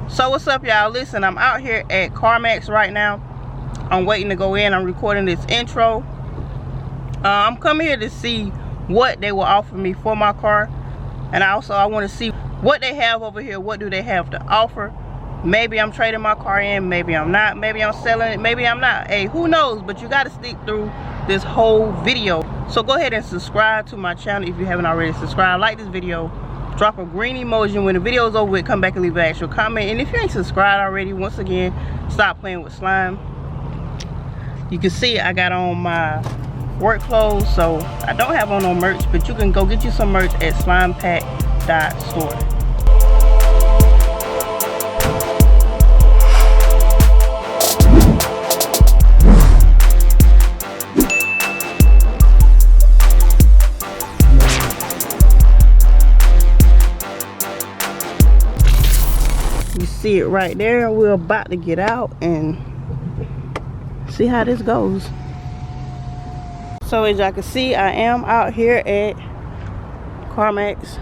So what's up, y'all? Listen, I'm out here at Carmax right now. I'm waiting to go in. I'm recording this intro. I'm coming here to see what they will offer me for my car, and also I want to see what they have over here. What do they have to offer? Maybe I'm trading my car in, maybe I'm not, maybe I'm selling it, maybe I'm not. Hey, who knows? But you got to stick through this whole video. So go ahead and subscribe to my channel if you haven't already subscribed. Like this video, drop a green emoji. When the video is over with, come back and leave an actual comment. And if you ain't subscribed already, once again, stop playing with slime. You can see I got on my work clothes, so I don't have on no merch, but you can go get you some merch at slimepack.store. You see it right there. We're about to get out and see how this goes. So as y'all can see, I am out here at Carmax,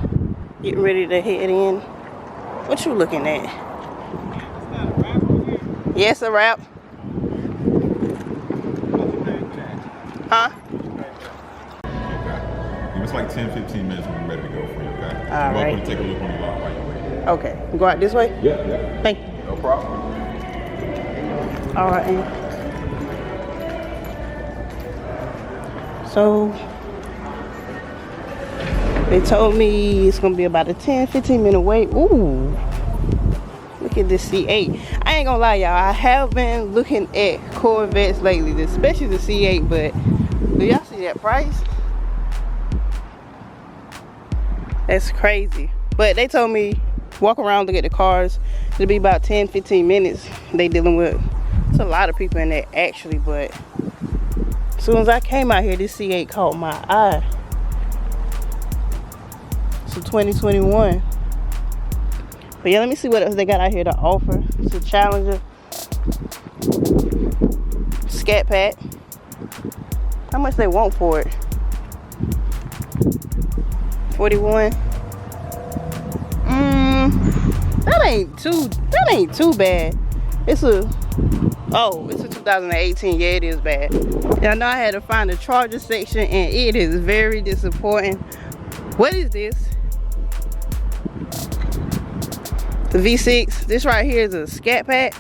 getting ready to head in. What you looking at? Yes, a wrap. Huh? It's like 10-15 minutes when we're ready to go for you, okay? All right. Welcome to take a look on the lot while you're waiting. Okay. Go out this way? Yeah. Thank you. No problem. All right. So they told me it's gonna be about a 10-15 minute wait. Ooh, look at this C8. I ain't gonna lie, y'all, I have been looking at Corvettes lately, especially the C8, but do y'all see that price? That's crazy. But they told me walk around, look at the cars. It'll be about 10-15 minutes. They dealing with, it's a lot of people in there actually, but as soon as I came out here, this C8 caught my eye. It's a 2021. But yeah, let me see what else they got out here to offer. It's a Challenger. Scat pack. How much they want for it? 41. That ain't too bad. It's a 2018. Yeah, it is bad. Yeah, I know I had to find the charger section and it is very disappointing. What is this? The V6. This right here is a scat pack.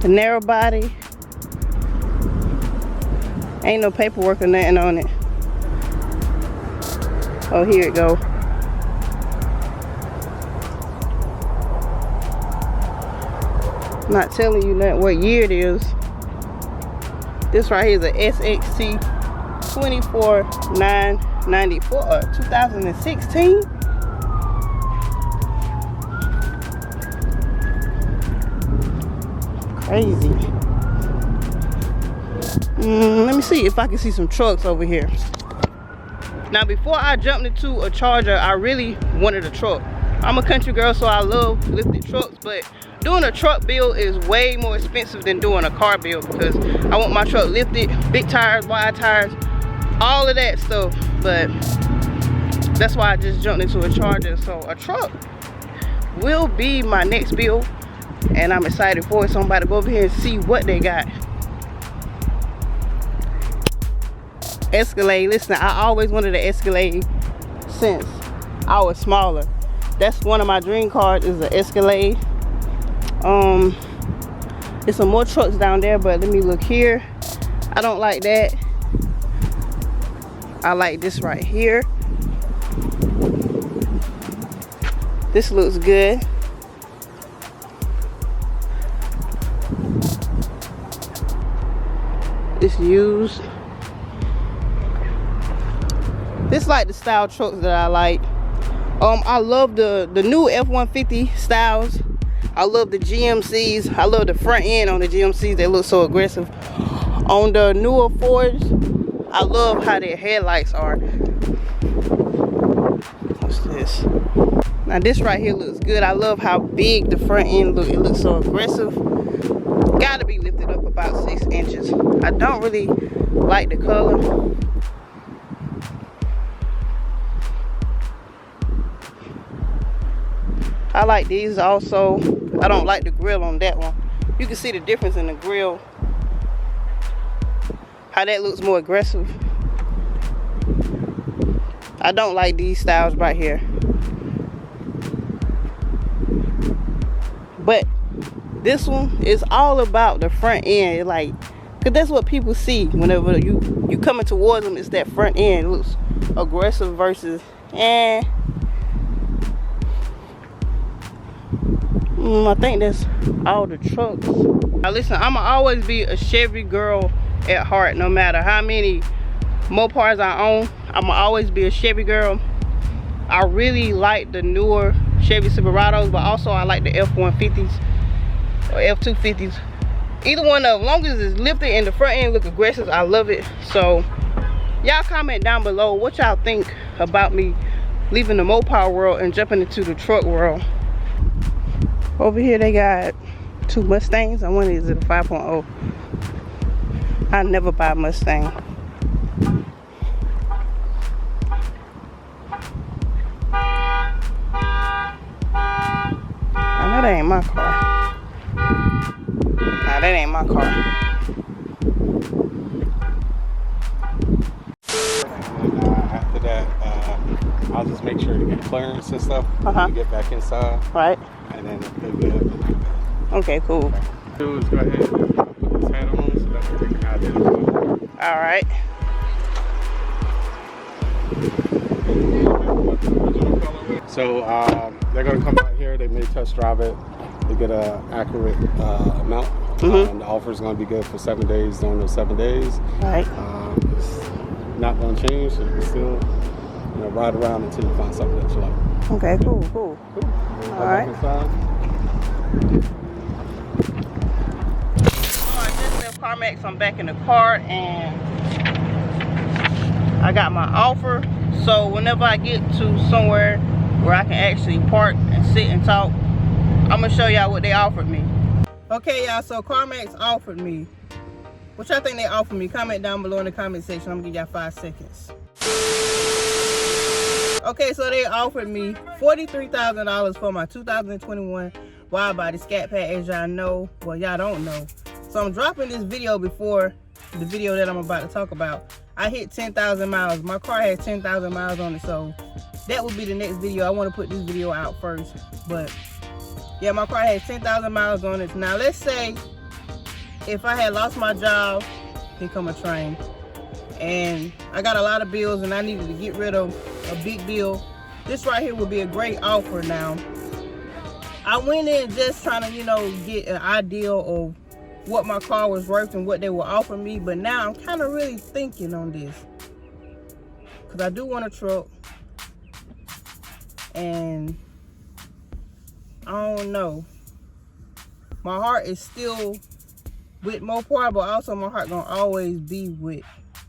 The narrow body. Ain't no paperwork or nothing on it. Oh, here it go. I'm not telling you what year it is. This right here is a SXT 24994 2016. Crazy. Let me see if I can see some trucks over here. Now, before I jumped into a Charger, I really wanted a truck. I'm a country girl, so I love lifted trucks, but doing a truck build is way more expensive than doing a car build because I want my truck lifted, big tires, wide tires, all of that stuff. But that's why I just jumped into a Charger. So a truck will be my next build, and I'm excited for it. So I'm about to go over here and see what they got. Escalade. Listen, I always wanted an Escalade since I was smaller. That's one of my dream cars, is an Escalade. There's some more trucks down there, but let me look here. I don't like that. I like this right here. This looks good. It's used. This like the style trucks that I like. I love the new F-150 styles. I love the GMCs. I love the front end on the GMCs. They look so aggressive. On the newer Fords, I love how their headlights are. What's this? Now this right here looks good. I love how big the front end looks. It looks so aggressive. Gotta be lifted up about 6 inches. I don't really like the color. I like these also. I don't like the grill on that one. You can see the difference in the grill. How that looks more aggressive. I don't like these styles right here. But this one is all about the front end. Like, cause that's what people see whenever you coming towards them. It's that front end. It looks aggressive versus I think that's all the trucks. Now listen, I'ma always be a Chevy girl at heart. No matter how many Mopars I own, I'ma always be a Chevy girl. I really like the newer Chevy Silverados, but also I like the F-150s or F-250s. Either one of them, long as it's lifted and the front end look aggressive, I love it. So y'all comment down below what y'all think about me leaving the Mopar world and jumping into the truck world. Over here they got 2 Mustangs, and one is a 5.0. I never buy a Mustang. I know that ain't my car. Nah, that ain't my car. After that, I'll just make sure to get clearance and stuff to get back inside. Right. And then it'll be good. Okay, cool. Do is go ahead and put this hat on so that we can identify. All right. So they're gonna come out here. They may test drive it. They get an accurate amount. The offer is gonna be good for 7 days. During those 7 days, Right. It's not gonna change. So you can still, ride around until you find something that you like. Okay, cool. All right. I just left Carmax. I'm back in the car and I got my offer. So whenever I get to somewhere where I can actually park and sit and talk, I'm gonna show y'all what they offered me. Okay, y'all, so Carmax offered me. What y'all think they offered me? Comment down below in the comment section. I'm gonna give y'all 5 seconds. Okay, so they offered me $43,000 for my 2021 Widebody Scat pack, as y'all know. Well, y'all don't know. So I'm dropping this video before the video that I'm about to talk about. I hit 10,000 miles. My car has 10,000 miles on it, so that will be the next video. I want to put this video out first. But yeah, my car has 10,000 miles on it. Now let's say if I had lost my job, here come a train, and I got a lot of bills and I needed to get rid of a big bill, this right here would be a great offer. Now I went in just trying to get an idea of what my car was worth and what they were offering me, but now I'm kind of really thinking on this because I do want a truck, and I don't know, my heart is still with Mopar, but also my heart gonna always be with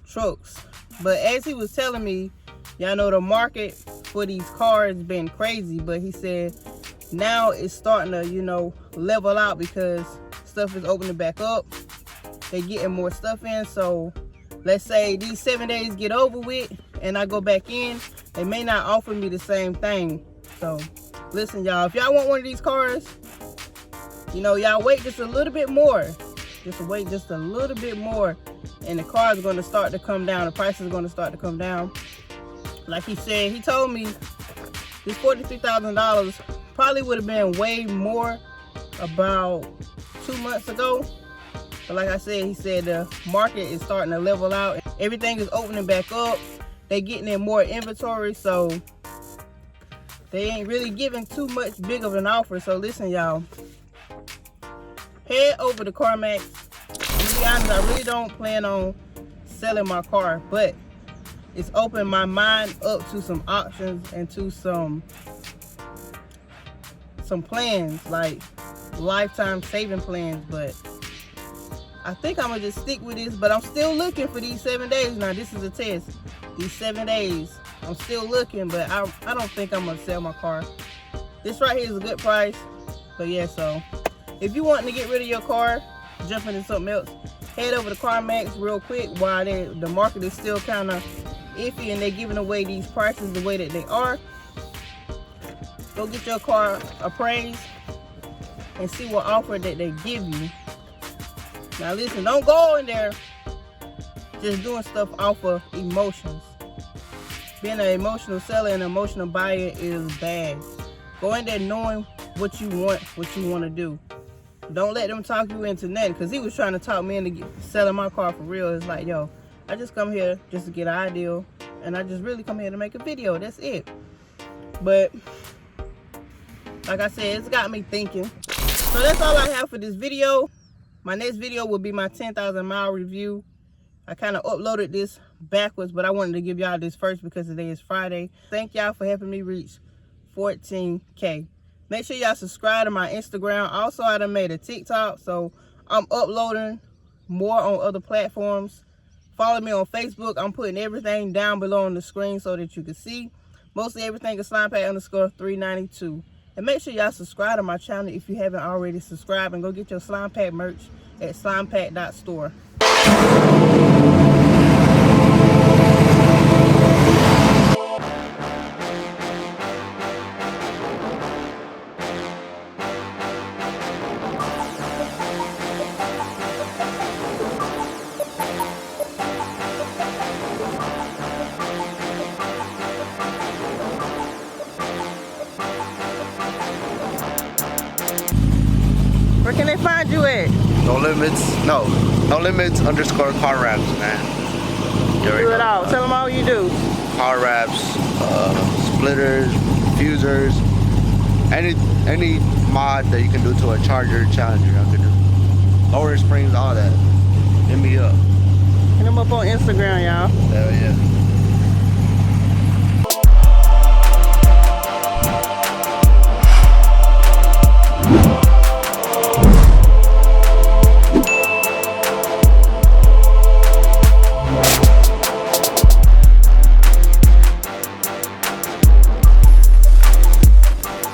trucks. But as he was telling me, y'all know the market for these cars been crazy, but he said now it's starting to level out because stuff is opening back up. They getting more stuff in. So let's say these 7 days get over with and I go back in, they may not offer me the same thing. So listen, y'all, if y'all want one of these cars, y'all wait just a little bit more. Just wait just a little bit more, and the car is going to start to come down. The price is going to start to come down. Like he said, he told me this $43,000 probably would have been way more about 2 months ago. But like I said, he said the market is starting to level out. Everything is opening back up. They getting in more inventory, so they ain't really giving too much big of an offer. So listen, y'all, head over to Carmax. To be honest, I really don't plan on selling my car, but it's opened my mind up to some options and to some plans, like lifetime saving plans. But I think I'm gonna just stick with this, but I'm still looking for these 7 days. Now this is a test. These 7 days, I'm still looking, but I don't think I'm gonna sell my car. This right here is a good price. But yeah, so if you want to get rid of your car, jump into something else, head over to CarMax real quick while the market is still kind of iffy and they're giving away these prices the way that they are. Go get your car appraised and see what offer that they give you. Now listen, don't go in there just doing stuff off of emotions. Being an emotional seller and emotional buyer is bad. Go in there knowing what you want to do. Don't let them talk you into nothing, because he was trying to talk me into selling my car for real. It's like, yo, I just come here just to get an idea, and I just really come here to make a video. That's it. But like I said, it's got me thinking. So that's all I have for this video. My next video will be my 10,000 mile review. I kind of uploaded this backwards, but I wanted to give y'all this first because today is Friday. Thank y'all for helping me reach 14K. Make sure y'all subscribe to my Instagram. Also, I done made a TikTok, so I'm uploading more on other platforms. Follow me on Facebook. I'm putting everything down below on the screen so that you can see. Mostly everything is slimepack_392. And make sure y'all subscribe to my channel if you haven't already subscribed, and go get your slime pack merch at slimepack.store. Where can they find you at? No limits _ car wraps, man. You Do it all. Tell them all you do. Car wraps, splitters, diffusers, any mod that you can do to a Charger, Challenger, I can do. Lower springs, all that. Hit me up. Hit them up on Instagram, y'all. Hell yeah.